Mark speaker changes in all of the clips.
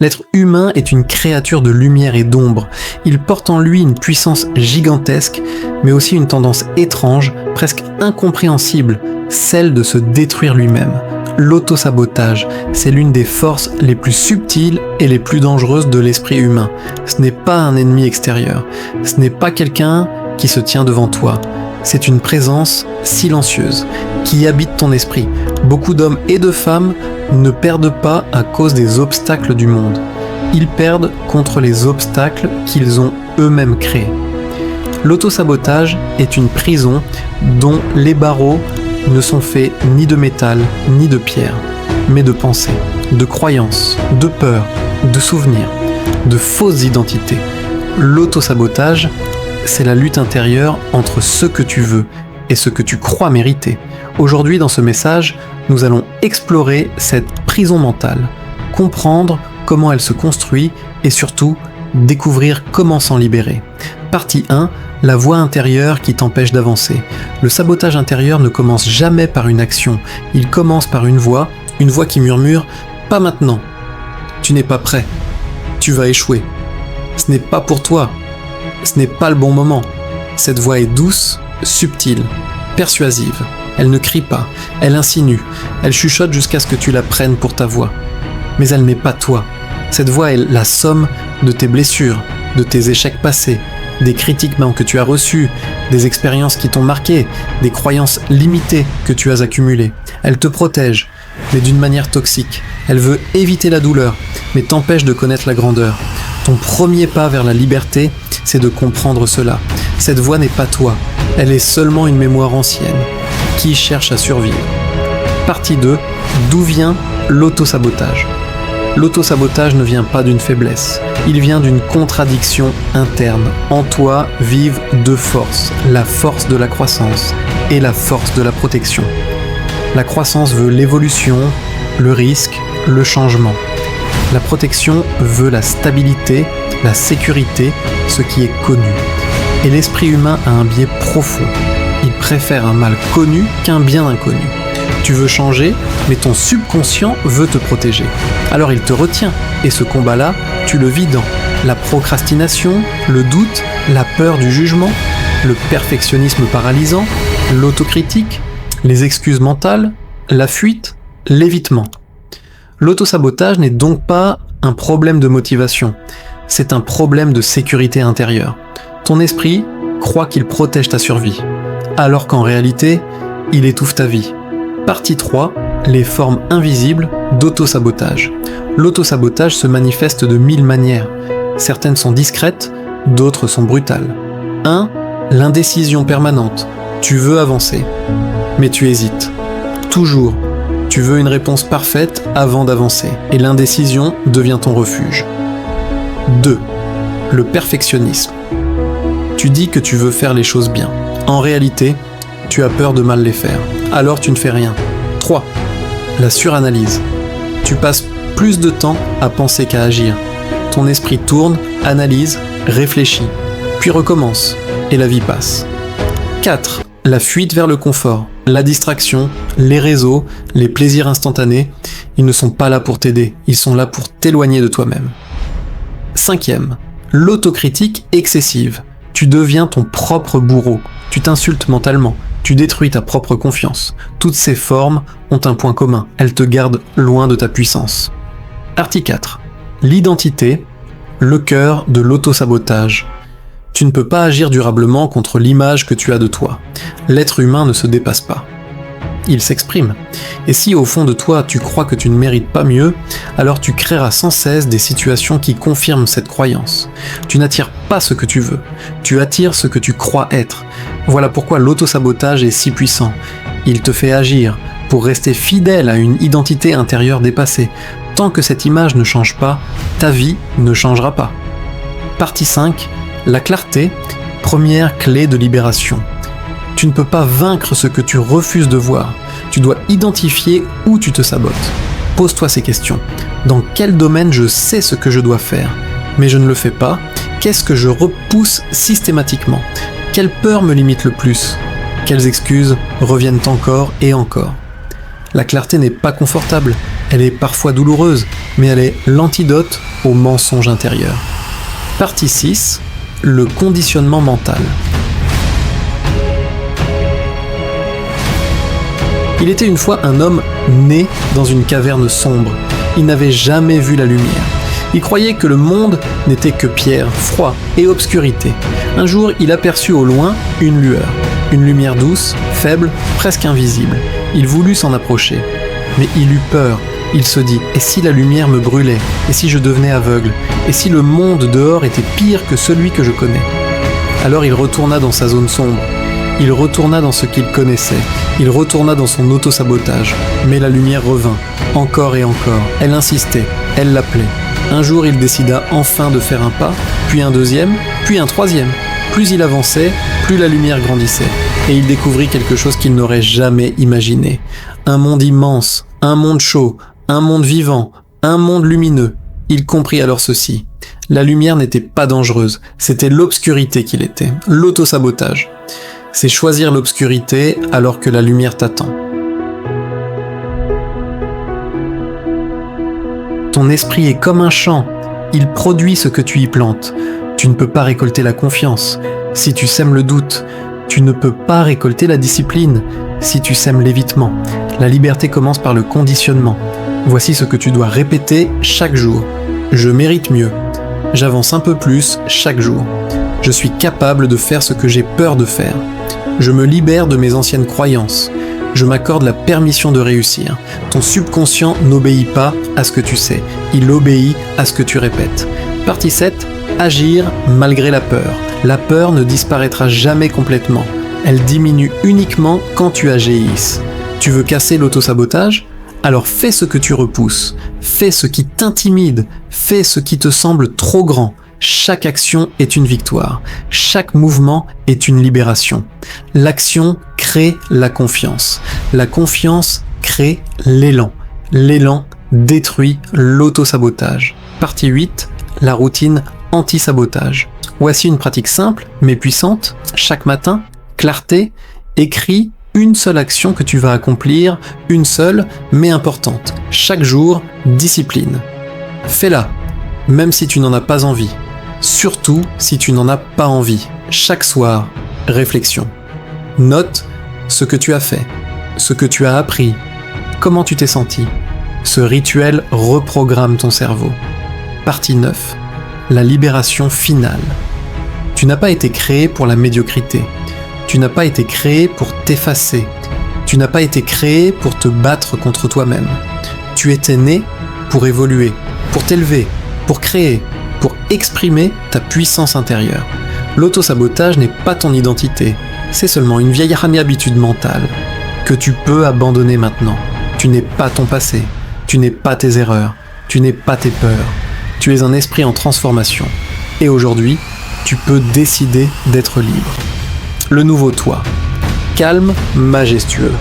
Speaker 1: L'être humain est une créature de lumière et d'ombre. Il porte en lui une puissance gigantesque, mais aussi une tendance étrange, presque incompréhensible, celle de se détruire lui-même. L'autosabotage, c'est l'une des forces les plus subtiles et les plus dangereuses de l'esprit humain. Ce n'est pas un ennemi extérieur, ce n'est pas quelqu'un qui se tient devant toi. C'est une présence silencieuse qui habite ton esprit. Beaucoup d'hommes et de femmes ne perdent pas à cause des obstacles du monde. Ils perdent contre les obstacles qu'ils ont eux-mêmes créés. L'autosabotage est une prison dont les barreaux ne sont faits ni de métal ni de pierre, mais de pensées, de croyances, de peurs, de souvenirs, de fausses identités. L'autosabotage, c'est la lutte intérieure entre ce que tu veux et ce que tu crois mériter. Aujourd'hui, dans ce message, nous allons explorer cette prison mentale, comprendre comment elle se construit et surtout découvrir comment s'en libérer. Partie 1, la voix intérieure qui t'empêche d'avancer. Le sabotage intérieur ne commence jamais par une action, il commence par une voix qui murmure « Pas maintenant, tu n'es pas prêt, tu vas échouer, ce n'est pas pour toi, ce n'est pas le bon moment ». Cette voix est douce, subtile, persuasive. Elle ne crie pas, elle insinue, elle chuchote jusqu'à ce que tu la prennes pour ta voix. Mais elle n'est pas toi. Cette voix est la somme de tes blessures, de tes échecs passés, des critiques que tu as reçues, des expériences qui t'ont marqué, des croyances limitées que tu as accumulées. Elle te protège, mais d'une manière toxique. Elle veut éviter la douleur, mais t'empêche de connaître la grandeur. Ton premier pas vers la liberté, c'est de comprendre cela. Cette voix n'est pas toi, elle est seulement une mémoire ancienne, qui cherche à survivre. Partie 2, d'où vient l'autosabotage ? L'autosabotage ne vient pas d'une faiblesse, il vient d'une contradiction interne. En toi vivent deux forces, la force de la croissance et la force de la protection. La croissance veut l'évolution, le risque, le changement. La protection veut la stabilité, la sécurité, ce qui est connu. Et l'esprit humain a un biais profond. Il préfère un mal connu qu'un bien inconnu. Tu veux changer, mais ton subconscient veut te protéger. Alors il te retient, et ce combat-là, tu le vis dans la procrastination, le doute, la peur du jugement, le perfectionnisme paralysant, l'autocritique, les excuses mentales, la fuite, l'évitement. L'autosabotage n'est donc pas un problème de motivation, c'est un problème de sécurité intérieure. Ton esprit croit qu'il protège ta survie, alors qu'en réalité, il étouffe ta vie. Partie 3, les formes invisibles d'autosabotage. L'autosabotage se manifeste de 1000 manières. Certaines sont discrètes, d'autres sont brutales. 1. L'indécision permanente. Tu veux avancer, mais tu hésites. Toujours. Tu veux une réponse parfaite avant d'avancer, et l'indécision devient ton refuge. 2. Le perfectionnisme. Tu dis que tu veux faire les choses bien. En réalité, tu as peur de mal les faire. Alors tu ne fais rien. 3. La suranalyse. Tu passes plus de temps à penser qu'à agir. Ton esprit tourne, analyse, réfléchit, puis recommence, et la vie passe. 4. La fuite vers le confort. La distraction, les réseaux, les plaisirs instantanés, ils ne sont pas là pour t'aider, ils sont là pour t'éloigner de toi-même. 5. L'autocritique excessive. Tu deviens ton propre bourreau, tu t'insultes mentalement, tu détruis ta propre confiance. Toutes ces formes ont un point commun, elles te gardent loin de ta puissance. Partie 4. L'identité, le cœur de l'autosabotage. Tu ne peux pas agir durablement contre l'image que tu as de toi. L'être humain ne se dépasse pas. Il s'exprime. Et si au fond de toi tu crois que tu ne mérites pas mieux, alors tu créeras sans cesse des situations qui confirment cette croyance. Tu n'attires pas ce que tu veux, tu attires ce que tu crois être. Voilà pourquoi l'autosabotage est si puissant. Il te fait agir pour rester fidèle à une identité intérieure dépassée. Tant que cette image ne change pas, ta vie ne changera pas. Partie 5. La clarté, première clé de libération. Tu ne peux pas vaincre ce que tu refuses de voir. Tu dois identifier où tu te sabotes. Pose-toi ces questions. Dans quel domaine je sais ce que je dois faire, mais je ne le fais pas? Qu'est-ce que je repousse systématiquement? Quelle peur me limite le plus? Quelles excuses reviennent encore et encore? La clarté n'est pas confortable, Elle est parfois douloureuse, mais elle est l'antidote au mensonge intérieur. Partie 6. Le conditionnement mental. Il était une fois un homme né dans une caverne sombre. Il n'avait jamais vu la lumière. Il croyait que le monde n'était que pierre, froid et obscurité. Un jour, il aperçut au loin une lueur. Une lumière douce, faible, presque invisible. Il voulut s'en approcher. Mais il eut peur. Il se dit « Et si la lumière me brûlait ? Et si je devenais aveugle ? Et si le monde dehors était pire que celui que je connais ?» Alors il retourna dans sa zone sombre. Il retourna dans ce qu'il connaissait. Il retourna dans son auto-sabotage. Mais la lumière revint, encore et encore. Elle insistait, elle l'appelait. Un jour, il décida enfin de faire un pas, puis un deuxième, puis un troisième. Plus il avançait, plus la lumière grandissait. Et il découvrit quelque chose qu'il n'aurait jamais imaginé. Un monde immense, un monde chaud, un monde vivant, un monde lumineux. Il comprit alors ceci. La lumière n'était pas dangereuse, c'était l'obscurité qu'il était, l'auto-sabotage. C'est choisir l'obscurité alors que la lumière t'attend. Ton esprit est comme un champ, il produit ce que tu y plantes. Tu ne peux pas récolter la confiance. Si tu sèmes le doute, tu ne peux pas récolter la discipline. Si tu sèmes l'évitement, la liberté commence par le conditionnement. Voici ce que tu dois répéter chaque jour. Je mérite mieux. J'avance un peu plus chaque jour. Je suis capable de faire ce que j'ai peur de faire. Je me libère de mes anciennes croyances. Je m'accorde la permission de réussir. Ton subconscient n'obéit pas à ce que tu sais. Il obéit à ce que tu répètes. Partie 7. Agir malgré la peur. La peur ne disparaîtra jamais complètement. Elle diminue uniquement quand tu agis. Tu veux casser l'autosabotage ? Alors fais ce que tu repousses. Fais ce qui t'intimide. Fais ce qui te semble trop grand. Chaque action est une victoire. Chaque mouvement est une libération. L'action crée la confiance. La confiance crée l'élan. L'élan détruit l'autosabotage. Partie 8. La routine anti-sabotage. Voici une pratique simple mais puissante. Chaque matin, clarté, écris une seule action que tu vas accomplir, une seule mais importante. Chaque jour, discipline. Fais-la, même si tu n'en as pas envie. Surtout si tu n'en as pas envie. Chaque soir, réflexion. Note ce que tu as fait, ce que tu as appris, comment tu t'es senti. Ce rituel reprogramme ton cerveau. Partie 9. La libération finale. Tu n'as pas été créé pour la médiocrité. Tu n'as pas été créé pour t'effacer. Tu n'as pas été créé pour te battre contre toi-même. Tu étais né pour évoluer, pour t'élever, pour créer, pour exprimer ta puissance intérieure. L'autosabotage n'est pas ton identité, c'est seulement une vieille habitude mentale que tu peux abandonner maintenant. Tu n'es pas ton passé, tu n'es pas tes erreurs, tu n'es pas tes peurs. Tu es un esprit en transformation. Et aujourd'hui, tu peux décider d'être libre. Le nouveau toi. Calme, majestueux.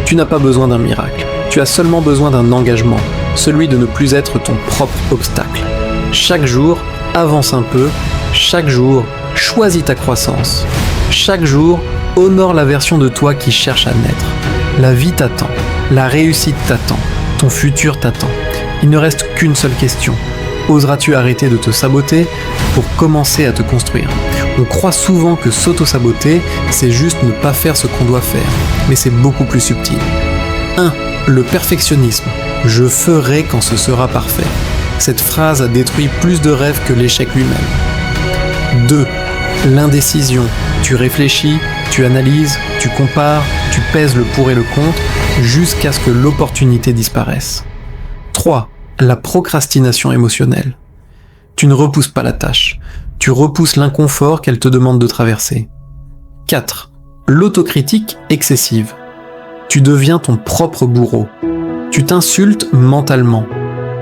Speaker 1: Tu n'as pas besoin d'un miracle. Tu as seulement besoin d'un engagement, celui de ne plus être ton propre obstacle. Chaque jour, avance un peu. Chaque jour, choisis ta croissance. Chaque jour, honore la version de toi qui cherche à naître. La vie t'attend. La réussite t'attend. Ton futur t'attend. Il ne reste qu'une seule question. Oseras-tu arrêter de te saboter pour commencer à te construire ? On croit souvent que s'auto-saboter, c'est juste ne pas faire ce qu'on doit faire, mais c'est beaucoup plus subtil. 1. Le perfectionnisme. Je ferai quand ce sera parfait. Cette phrase a détruit plus de rêves que l'échec lui-même. 2. L'indécision. Tu réfléchis, tu analyses, tu compares, tu pèses le pour et le contre, jusqu'à ce que l'opportunité disparaisse. 3. La procrastination émotionnelle. Tu ne repousses pas la tâche. Tu repousses l'inconfort qu'elle te demande de traverser. 4. L'autocritique excessive. Tu deviens ton propre bourreau. Tu t'insultes mentalement.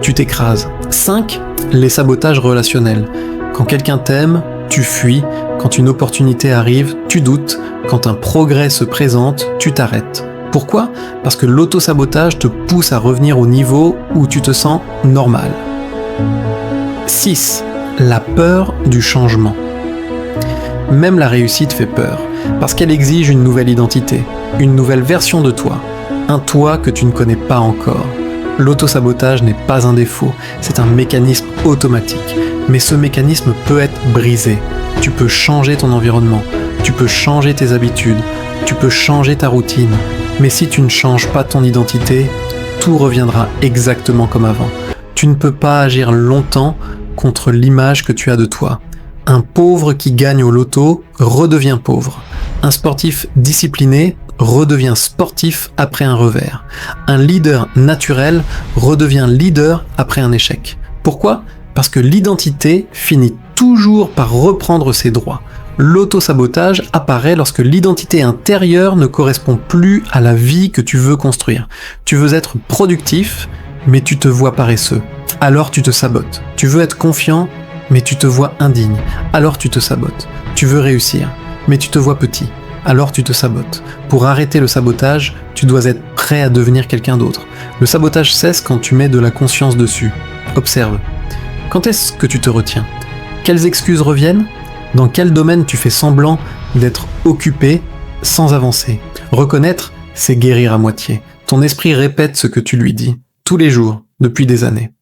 Speaker 1: Tu t'écrases. 5. Les sabotages relationnels. Quand quelqu'un t'aime, tu fuis. Quand une opportunité arrive, tu doutes. Quand un progrès se présente, tu t'arrêtes. Pourquoi ? Parce que l'autosabotage te pousse à revenir au niveau où tu te sens normal. 6. La peur du changement. Même la réussite fait peur, parce qu'elle exige une nouvelle identité, une nouvelle version de toi, un toi que tu ne connais pas encore. L'autosabotage n'est pas un défaut, c'est un mécanisme automatique. Mais ce mécanisme peut être brisé. Tu peux changer ton environnement, tu peux changer tes habitudes, tu peux changer ta routine. Mais si tu ne changes pas ton identité, tout reviendra exactement comme avant. Tu ne peux pas agir longtemps contre l'image que tu as de toi. Un pauvre qui gagne au loto redevient pauvre. Un sportif discipliné redevient sportif après un revers. Un leader naturel redevient leader après un échec. Pourquoi ? Parce que l'identité finit toujours par reprendre ses droits. L'autosabotage apparaît lorsque l'identité intérieure ne correspond plus à la vie que tu veux construire. Tu veux être productif, mais tu te vois paresseux. Alors tu te sabotes. Tu veux être confiant, mais tu te vois indigne. Alors tu te sabotes. Tu veux réussir, mais tu te vois petit. Alors tu te sabotes. Pour arrêter le sabotage, tu dois être prêt à devenir quelqu'un d'autre. Le sabotage cesse quand tu mets de la conscience dessus. Observe. Quand est-ce que tu te retiens ? Quelles excuses reviennent ? Dans quel domaine tu fais semblant d'être occupé sans avancer ? Reconnaître, c'est guérir à moitié. Ton esprit répète ce que tu lui dis, tous les jours, depuis des années.